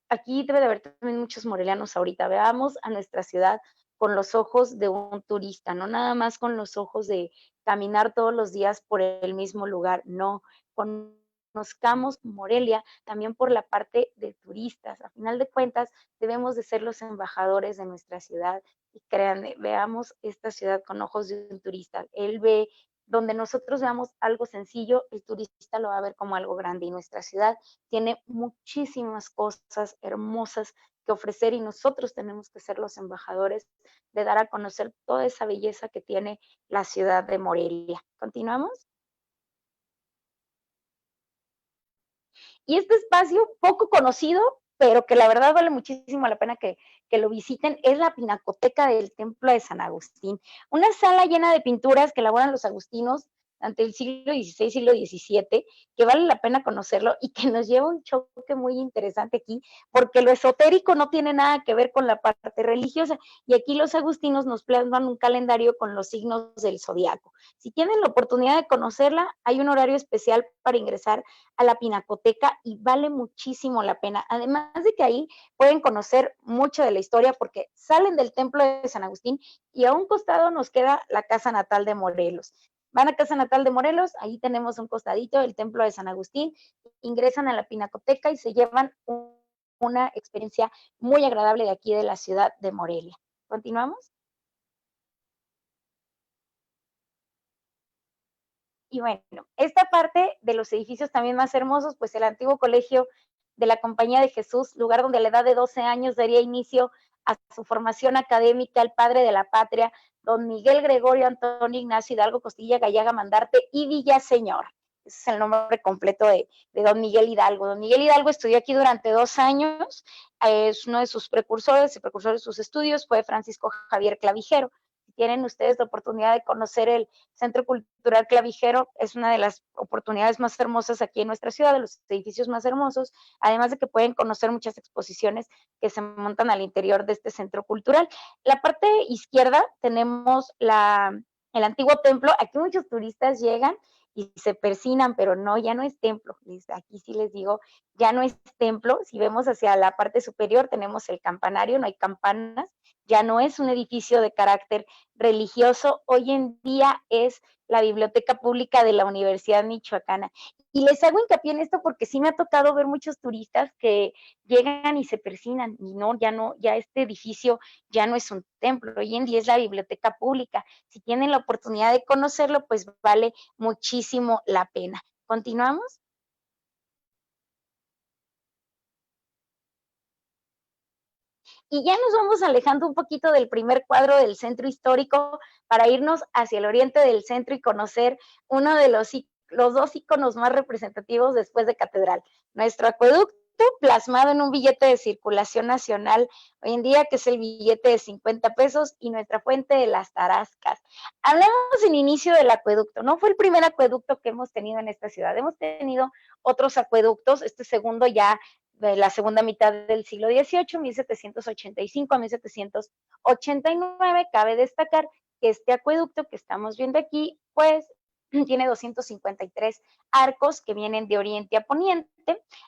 aquí debe de haber también muchos morelianos ahorita, veamos a nuestra ciudad con los ojos de un turista, no nada más con los ojos de caminar todos los días por el mismo lugar, no, conozcamos Morelia también por la parte de turistas. A final de cuentas, debemos de ser los embajadores de nuestra ciudad y créanme, veamos esta ciudad con ojos de un turista. Él ve donde nosotros veamos algo sencillo, el turista lo va a ver como algo grande y nuestra ciudad tiene muchísimas cosas hermosas que ofrecer y nosotros tenemos que ser los embajadores de dar a conocer toda esa belleza que tiene la ciudad de Morelia. ¿Continuamos? Y este espacio poco conocido, pero que la verdad vale muchísimo la pena que lo visiten, es la Pinacoteca del Templo de San Agustín. Una sala llena de pinturas que elaboran los agustinos ante el siglo XVI, siglo XVII, que vale la pena conocerlo y que nos lleva un choque muy interesante aquí, porque lo esotérico no tiene nada que ver con la parte religiosa, y aquí los agustinos nos plasman un calendario con los signos del zodiaco. Si tienen la oportunidad de conocerla, hay un horario especial para ingresar a la Pinacoteca y vale muchísimo la pena. Además de que ahí pueden conocer mucho de la historia porque salen del templo de San Agustín y a un costado nos queda la casa natal de Morelos. Van a Casa Natal de Morelos, ahí tenemos un costadito, el templo de San Agustín, ingresan a la Pinacoteca y se llevan una experiencia muy agradable de aquí de la ciudad de Morelia. ¿Continuamos? Y bueno, esta parte de los edificios también más hermosos, pues el antiguo colegio de la Compañía de Jesús, lugar donde a la edad de 12 años daría inicio a su formación académica el padre de la patria, don Miguel Gregorio Antonio Ignacio Hidalgo Costilla Gallaga Mandarte y Villaseñor. Ese es el nombre completo de don Miguel Hidalgo. Don Miguel Hidalgo estudió aquí durante 2 años, es uno de sus precursores, el precursor de sus estudios fue Francisco Javier Clavijero. Si tienen ustedes la oportunidad de conocer el Centro Cultural Clavijero, es una de las oportunidades más hermosas aquí en nuestra ciudad, de los edificios más hermosos, además de que pueden conocer muchas exposiciones que se montan al interior de este centro cultural. La parte izquierda tenemos el antiguo templo, aquí muchos turistas llegan y se persinan, pero no, ya no es templo, aquí sí les digo, ya no es templo. Si vemos hacia la parte superior tenemos el campanario, no hay campanas, ya no es un edificio de carácter religioso, hoy en día es la biblioteca pública de la Universidad Michoacana. Y les hago hincapié en esto porque sí me ha tocado ver muchos turistas que llegan y se persinan y no, ya este edificio ya no es un templo, hoy en día es la biblioteca pública. Si tienen la oportunidad de conocerlo, pues vale muchísimo la pena. ¿Continuamos? Y ya nos vamos alejando un poquito del primer cuadro del centro histórico para irnos hacia el oriente del centro y conocer uno de los 2 íconos más representativos después de Catedral, nuestro acueducto acueducto plasmado en un billete de circulación nacional hoy en día, que es el billete de 50 pesos, y nuestra fuente de las Tarascas. Hablamos en inicio del acueducto, no fue el primer acueducto que hemos tenido en esta ciudad, hemos tenido otros acueductos, este segundo ya de la segunda mitad del siglo XVIII, 1785 a 1789, cabe destacar que este acueducto que estamos viendo aquí, pues tiene 253 arcos que vienen de oriente a poniente,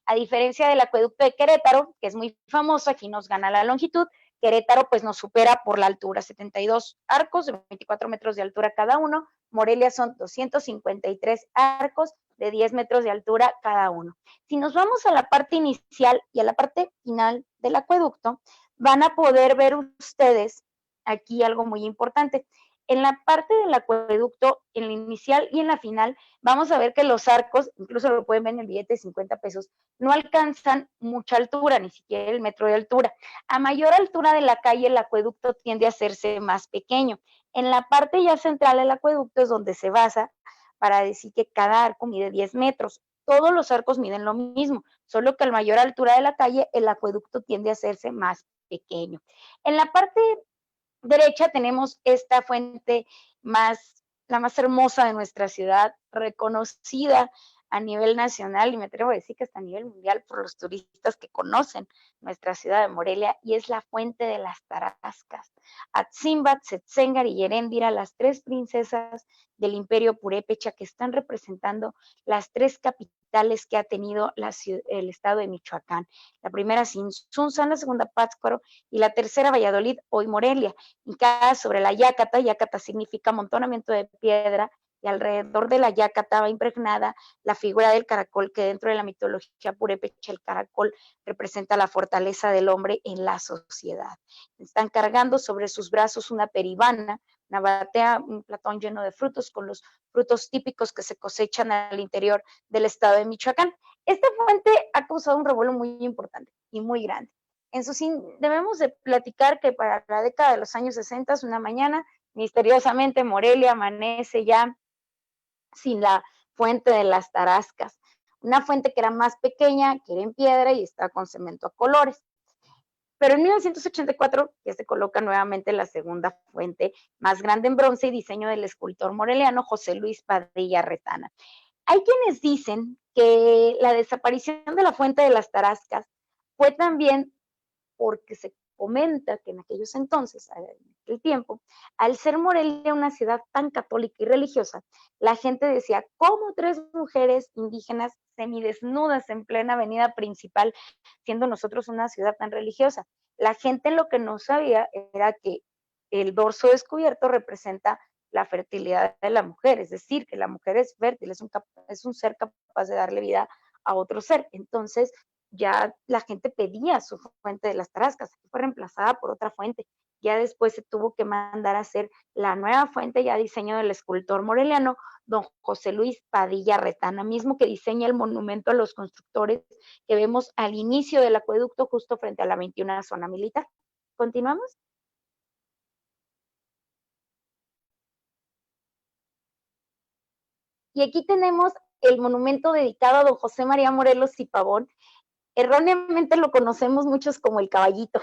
a diferencia del acueducto de Querétaro, que es muy famoso, aquí nos gana la longitud. Querétaro pues nos supera por la altura, 72 arcos de 24 metros de altura cada uno. Morelia son 253 arcos de 10 metros de altura cada uno. Si nos vamos a la parte inicial y a la parte final del acueducto, van a poder ver ustedes aquí algo muy importante. En la parte del acueducto, en la inicial y en la final, vamos a ver que los arcos, incluso lo pueden ver en el billete de 50 pesos, no alcanzan mucha altura, ni siquiera el metro de altura. A mayor altura de la calle, el acueducto tiende a hacerse más pequeño. En la parte ya central del acueducto es donde se basa para decir que cada arco mide 10 metros. Todos los arcos miden lo mismo, solo que a mayor altura de la calle, el acueducto tiende a hacerse más pequeño. En la parte derecha tenemos esta fuente la más hermosa de nuestra ciudad, reconocida a nivel nacional y me atrevo a decir que hasta a nivel mundial por los turistas que conocen nuestra ciudad de Morelia, y es la fuente de las Tarascas. Atzimba, Tzetzengar y Yerendira, las tres princesas del imperio purépecha, que están representando las tres capitales que ha tenido el estado de Michoacán. La primera Sinsunzan, la segunda Pátzcuaro y la tercera Valladolid, hoy Morelia. Hincada sobre la yácata, yácata significa amontonamiento de piedra, y alrededor de la yácata va impregnada la figura del caracol, que dentro de la mitología purépecha el caracol representa la fortaleza del hombre en la sociedad. Están cargando sobre sus brazos una peribana, una batea, un platón lleno de frutos, con los frutos típicos que se cosechan al interior del estado de Michoacán. Esta fuente ha causado un revuelo muy importante y muy grande. Debemos de platicar que para la década de los años 60, una mañana, misteriosamente Morelia amanece ya sin la fuente de las Tarascas, una fuente que era más pequeña, que era en piedra y está con cemento a colores. Pero en 1984 ya se coloca nuevamente la segunda fuente, más grande en bronce y diseño del escultor moreliano José Luis Padilla Retana. Hay quienes dicen que la desaparición de la fuente de las Tarascas fue también porque se comenta que en aquellos entonces, en aquel tiempo, al ser Morelia una ciudad tan católica y religiosa, la gente decía, ¿cómo tres mujeres indígenas semidesnudas en plena avenida principal, siendo nosotros una ciudad tan religiosa? La gente lo que no sabía era que el dorso descubierto representa la fertilidad de la mujer, es decir, que la mujer es fértil, es un ser capaz de darle vida a otro ser. Entonces, ya la gente pedía su fuente de las Tarascas, fue reemplazada por otra fuente. Ya después se tuvo que mandar a hacer la nueva fuente, ya diseño del escultor moreliano, don José Luis Padilla Retana, mismo que diseña el monumento a los constructores que vemos al inicio del acueducto, justo frente a la 21 zona militar. ¿Continuamos? Y aquí tenemos el monumento dedicado a don José María Morelos y Pavón. Erróneamente lo conocemos muchos como el caballito,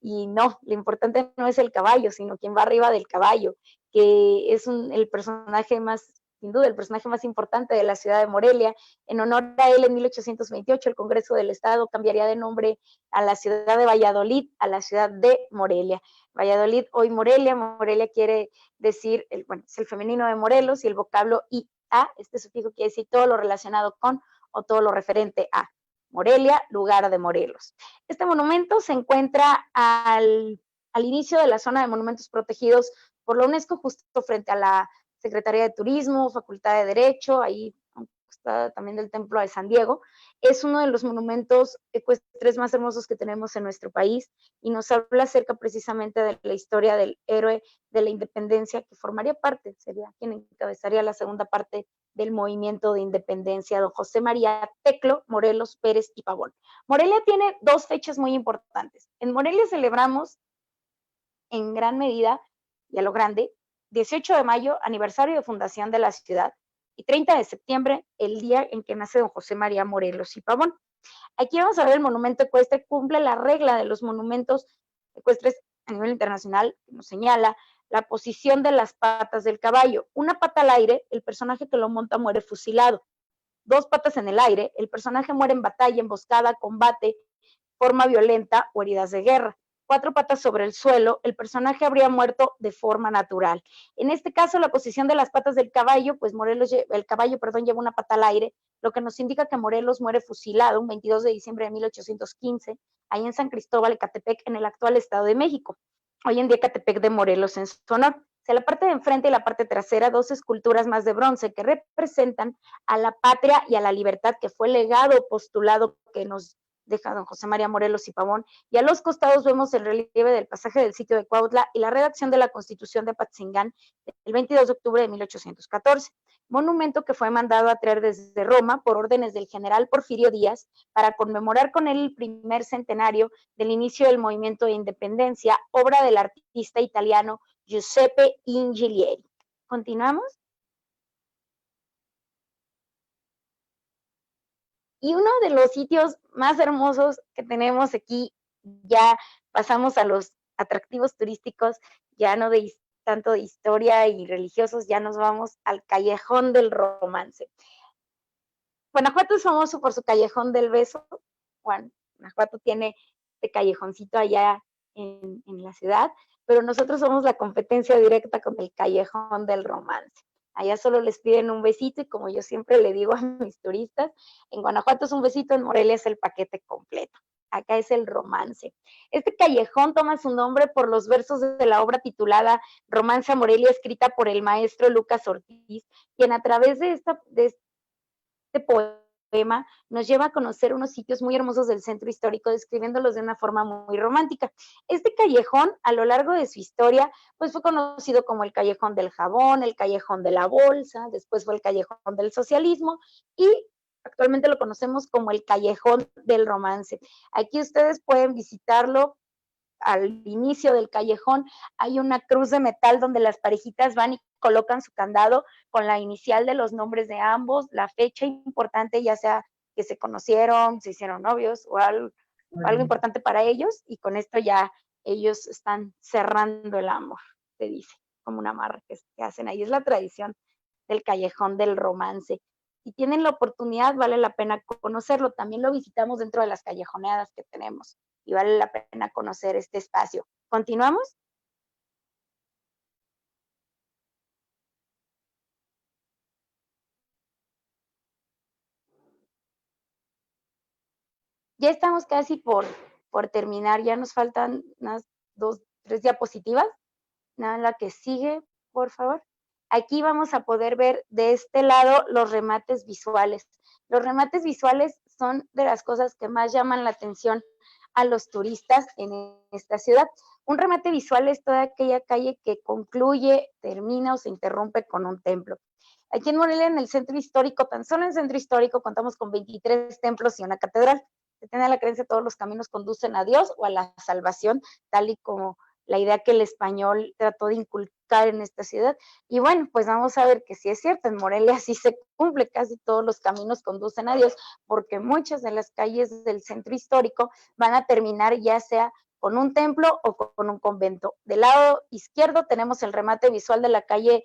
y no, lo importante no es el caballo, sino quien va arriba del caballo, que es el personaje más, sin duda, el personaje más importante de la ciudad de Morelia. En honor a él, en 1828, el Congreso del Estado cambiaría de nombre a la ciudad de Valladolid, a la ciudad de Morelia. Valladolid, hoy Morelia. Morelia quiere decir, bueno, es el femenino de Morelos, y el vocablo IA, este sufijo quiere decir todo lo relacionado con o todo lo referente a. Morelia, lugar de Morelos. Este monumento se encuentra al inicio de la zona de monumentos protegidos por la UNESCO, justo frente a la Secretaría de Turismo, Facultad de Derecho, ahí está también del Templo de San Diego. Es uno de los monumentos ecuestres más hermosos que tenemos en nuestro país y nos habla acerca precisamente de la historia del héroe de la independencia, que formaría parte, sería quien encabezaría la segunda parte del movimiento de independencia, don José María Teclo Morelos Pérez y Pavón. Morelia tiene dos fechas muy importantes. En Morelia celebramos en gran medida y a lo grande 18 de mayo, aniversario de fundación de la ciudad, y 30 de septiembre, el día en que nace don José María Morelos y Pavón. Aquí vamos a ver el monumento ecuestre, cumple la regla de los monumentos ecuestres a nivel internacional, que nos señala la posición de las patas del caballo. Una pata al aire, el personaje que lo monta muere fusilado. 2 patas en el aire, el personaje muere en batalla, emboscada, combate, forma violenta o heridas de guerra. 4 patas sobre el suelo, el personaje habría muerto de forma natural. En este caso, la posición de las patas del caballo, pues el caballo, lleva una pata al aire, lo que nos indica que Morelos muere fusilado un 22 de diciembre de 1815, ahí en San Cristóbal, Ecatepec, en el actual Estado de México. Hoy en día Ecatepec de Morelos en su honor. O sea, la parte de enfrente y la parte trasera, 2 esculturas más de bronce que representan a la patria y a la libertad, que fue el legado postulado que nos deja don José María Morelos y Pavón, y a los costados vemos el relieve del pasaje del sitio de Cuautla y la redacción de la Constitución de Apatzingán el 22 de octubre de 1814, monumento que fue mandado a traer desde Roma por órdenes del general Porfirio Díaz para conmemorar con él el primer centenario del inicio del movimiento de independencia, obra del artista italiano Giuseppe Ingilieri. ¿Continuamos? Y uno de los sitios más hermosos que tenemos aquí, ya pasamos a los atractivos turísticos, ya no de tanto de historia y religiosos, ya nos vamos al Callejón del Romance. Guanajuato es famoso por su Callejón del Beso. Guanajuato tiene este callejoncito allá en la ciudad, pero nosotros somos la competencia directa con el Callejón del Romance. Allá solo les piden un besito y como yo siempre le digo a mis turistas, en Guanajuato es un besito, en Morelia es el paquete completo. Acá es el romance. Este callejón toma su nombre por los versos de la obra titulada Romance a Morelia, escrita por el maestro Lucas Ortiz, quien a través de este poema nos lleva a conocer unos sitios muy hermosos del centro histórico, describiéndolos de una forma muy romántica. Este callejón, a lo largo de su historia, pues fue conocido como el Callejón del Jabón, el Callejón de la Bolsa, después fue el Callejón del Socialismo y actualmente lo conocemos como el Callejón del Romance. Aquí ustedes pueden visitarlo. Al inicio del callejón hay una cruz de metal donde las parejitas van y colocan su candado con la inicial de los nombres de ambos, la fecha importante, ya sea que se conocieron, se hicieron novios o algo importante para ellos, y con esto ya ellos están cerrando el amor, se dice, como una amarre que hacen ahí. Es la tradición del Callejón del Romance. Si tienen la oportunidad, vale la pena conocerlo. También lo visitamos dentro de las callejoneadas que tenemos y vale la pena conocer este espacio. ¿Continuamos? Ya estamos casi por terminar, ya nos faltan unas 2, 3 diapositivas. Nada, la que sigue, por favor. Aquí vamos a poder ver de este lado los remates visuales. Los remates visuales son de las cosas que más llaman la atención a los turistas en esta ciudad. Un remate visual es toda aquella calle que concluye, termina o se interrumpe con un templo. Aquí en Morelia, en el centro histórico, tan solo en el centro histórico, contamos con 23 templos y una catedral. Se tiene la creencia que todos los caminos conducen a Dios o a la salvación, tal y como la idea que el español trató de inculcar en esta ciudad. Y bueno, pues vamos a ver que sí es cierto, en Morelia sí se cumple, casi todos los caminos conducen a Dios, porque muchas de las calles del centro histórico van a terminar ya sea con un templo o con un convento. Del lado izquierdo tenemos el remate visual de la calle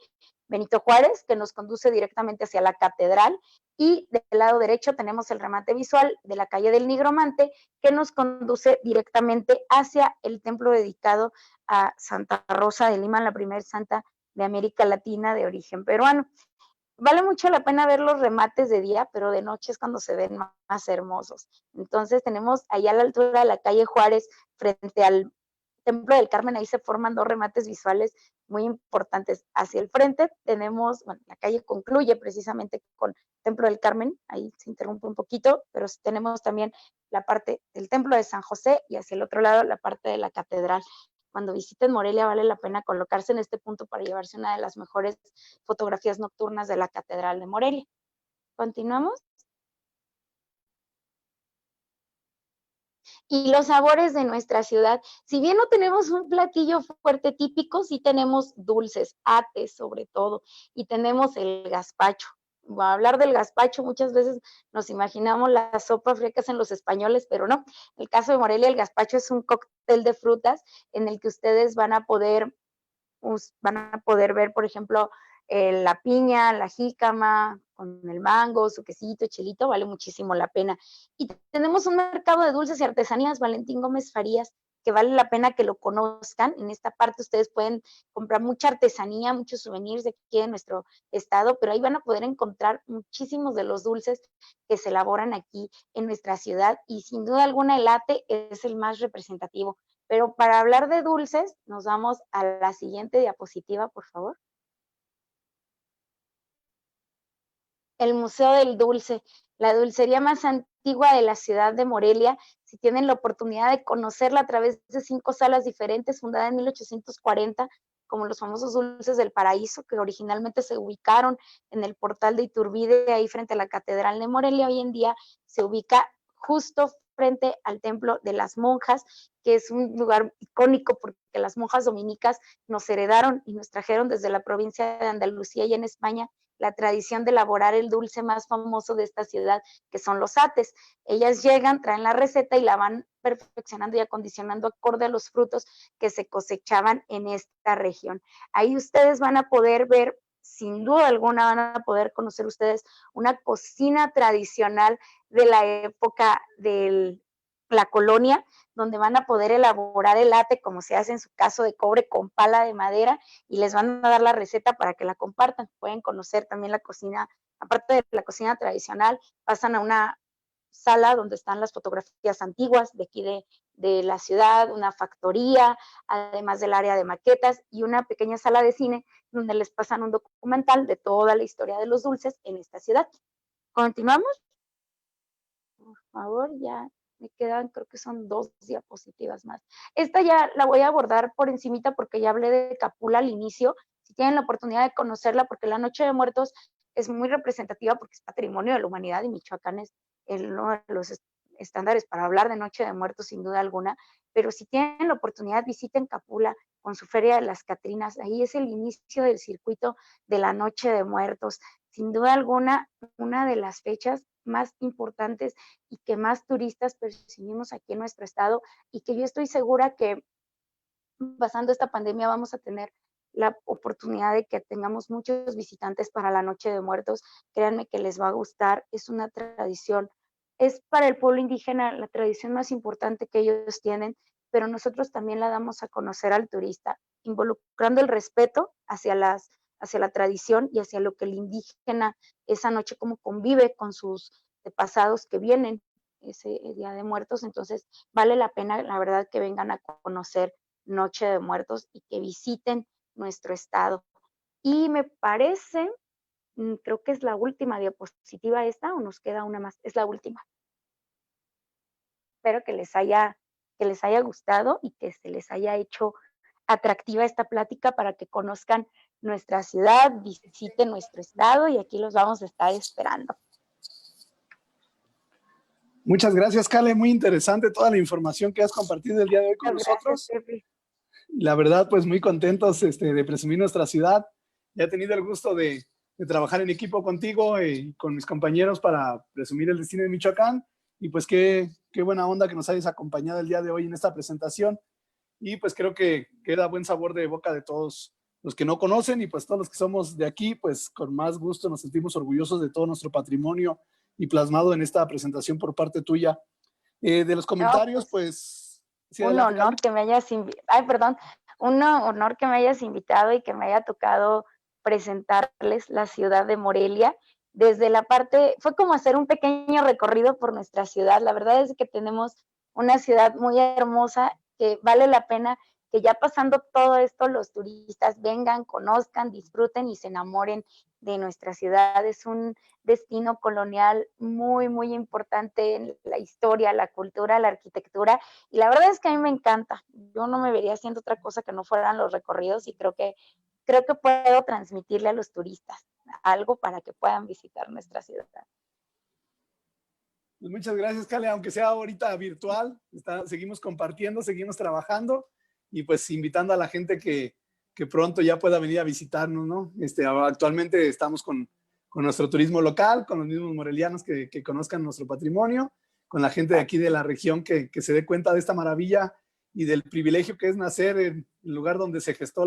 Benito Juárez, que nos conduce directamente hacia la catedral, y del lado derecho tenemos el remate visual de la calle del Nigromante, que nos conduce directamente hacia el templo dedicado a Santa Rosa de Lima, la primer santa de América Latina de origen peruano. Vale mucho la pena ver los remates de día, pero de noche es cuando se ven más hermosos. Entonces tenemos allá a la altura de la calle Juárez, frente al Templo del Carmen, ahí se forman 2 remates visuales muy importantes. Hacia el frente tenemos, bueno, la calle concluye precisamente con Templo del Carmen, ahí se interrumpe un poquito, pero tenemos también la parte del Templo de San José y hacia el otro lado la parte de la catedral. Cuando visiten Morelia vale la pena colocarse en este punto para llevarse una de las mejores fotografías nocturnas de la Catedral de Morelia. ¿Continuamos? Y los sabores de nuestra ciudad. Si bien no tenemos un platillo fuerte típico, sí tenemos dulces, ates sobre todo, y tenemos el gazpacho. hablar del gazpacho, muchas veces nos imaginamos la sopa fría que hacen los españoles, pero no. En el caso de Morelia, el gazpacho es un cóctel de frutas en el que ustedes van a poder ver, por ejemplo, la piña, la jícama, con el mango, su quesito, chilito, vale muchísimo la pena. Y tenemos un mercado de dulces y artesanías, Valentín Gómez Farías, que vale la pena que lo conozcan. En esta parte ustedes pueden comprar mucha artesanía, muchos souvenirs de aquí de nuestro estado, pero ahí van a poder encontrar muchísimos de los dulces que se elaboran aquí en nuestra ciudad y sin duda alguna el ate es el más representativo. Pero para hablar de dulces, nos vamos a la siguiente diapositiva, por favor. El Museo del Dulce, la dulcería más antigua de la ciudad de Morelia. Si tienen la oportunidad de conocerla a través de 5 salas diferentes, fundada en 1840, como los famosos dulces del paraíso, que originalmente se ubicaron en el portal de Iturbide, ahí frente a la Catedral de Morelia, hoy en día se ubica justo frente al Templo de las Monjas, que es un lugar icónico porque las monjas dominicas nos heredaron y nos trajeron desde la provincia de Andalucía y en España la tradición de elaborar el dulce más famoso de esta ciudad, que son los ates. Ellas llegan, traen la receta y la van perfeccionando y acondicionando acorde a los frutos que se cosechaban en esta región. Ahí ustedes van a poder ver, sin duda alguna, van a poder conocer ustedes una cocina tradicional de la época de la colonia, donde van a poder elaborar el ate como se hace en su caso de cobre con pala de madera y les van a dar la receta para que la compartan. Pueden conocer también la cocina, aparte de la cocina tradicional, pasan a una sala donde están las fotografías antiguas de aquí de la ciudad, una factoría, además del área de maquetas y una pequeña sala de cine donde les pasan un documental de toda la historia de los dulces en esta ciudad. ¿Continuamos? Por favor, ya me quedan, creo que son 2 diapositivas más. Esta ya la voy a abordar por encimita porque ya hablé de Capula al inicio. Si tienen la oportunidad de conocerla, porque la Noche de Muertos es muy representativa porque es patrimonio de la humanidad y Michoacán es uno de los estándares para hablar de Noche de Muertos, sin duda alguna. Pero si tienen la oportunidad, visiten Capula con su Feria de las Catrinas. Ahí es el inicio del circuito de la Noche de Muertos. Sin duda alguna, una de las fechas más importantes y que más turistas percibimos aquí en nuestro estado y que yo estoy segura que pasando esta pandemia vamos a tener la oportunidad de que tengamos muchos visitantes para la Noche de Muertos. Créanme que les va a gustar, es una tradición, es para el pueblo indígena la tradición más importante que ellos tienen, pero nosotros también la damos a conocer al turista, involucrando el respeto hacia la tradición y hacia lo que el indígena esa noche como convive con sus pasados que vienen ese Día de Muertos. Entonces vale la pena, la verdad, que vengan a conocer Noche de Muertos y que visiten nuestro estado. Y me parece, creo que es la última diapositiva esta o nos queda una más, es la última. Espero que les haya gustado y que se les haya hecho atractiva esta plática para que conozcan nuestra ciudad, visiten nuestro estado y aquí los vamos a estar esperando. Muchas gracias, Kale. Muy interesante toda la información que has compartido el día de hoy con nosotros. Pepe. La verdad, pues muy contentos de presumir nuestra ciudad. Ya he tenido el gusto de trabajar en equipo contigo y con mis compañeros para presumir el destino de Michoacán. Y pues qué buena onda que nos hayas acompañado el día de hoy en esta presentación. Y pues creo que queda buen sabor de boca de todos los que no conocen y pues todos los que somos de aquí, pues con más gusto nos sentimos orgullosos de todo nuestro patrimonio y plasmado en esta presentación por parte tuya. De los comentarios, No, pues sí, un adelante, honor que me hayas un honor que me hayas invitado y que me haya tocado presentarles la ciudad de Morelia. Desde la parte, fue como hacer un pequeño recorrido por nuestra ciudad. La verdad es que tenemos una ciudad muy hermosa que vale la pena que ya pasando todo esto los turistas vengan, conozcan, disfruten y se enamoren de nuestra ciudad. Es un destino colonial muy, muy importante en la historia, la cultura, la arquitectura y la verdad es que a mí me encanta. Yo no me vería haciendo otra cosa que no fueran los recorridos y creo que puedo transmitirle a los turistas algo para que puedan visitar nuestra ciudad. Pues muchas gracias, Kale, aunque sea ahorita virtual, seguimos compartiendo, seguimos trabajando y pues invitando a la gente que pronto ya pueda venir a visitarnos, ¿no? Actualmente estamos con con nuestro turismo local, con los mismos morelianos que conozcan nuestro patrimonio, con la gente de aquí de la región que se dé cuenta de esta maravilla y del privilegio que es nacer en el lugar donde se gestó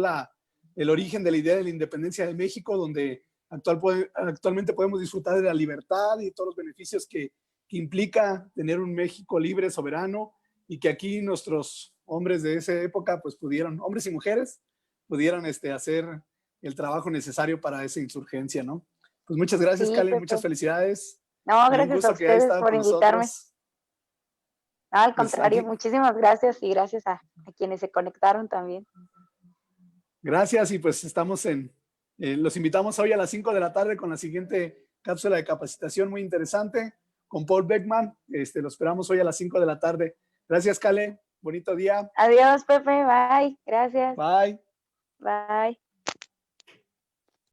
el origen de la idea de la independencia de México, donde actualmente podemos disfrutar de la libertad y todos los beneficios que implica tener un México libre, soberano, y que aquí nuestros hombres de esa época, pues pudieron, hombres y mujeres, pudieran hacer el trabajo necesario para esa insurgencia, ¿no? Pues muchas gracias, Sí, Kale, Pepe. muchas felicidades. No, Y un gracias a gusto que hayas ustedes estado por con invitarme. nosotros. No, al Pues contrario, aquí, muchísimas gracias y gracias a quienes se conectaron también. gracias y pues los invitamos hoy a las 5 de la tarde con la siguiente cápsula de capacitación muy interesante con Paul Beckman. Lo esperamos hoy a las 5 de la tarde. Gracias, Kale. Bonito día. Adiós, Pepe. Bye. Gracias. Bye. Bye.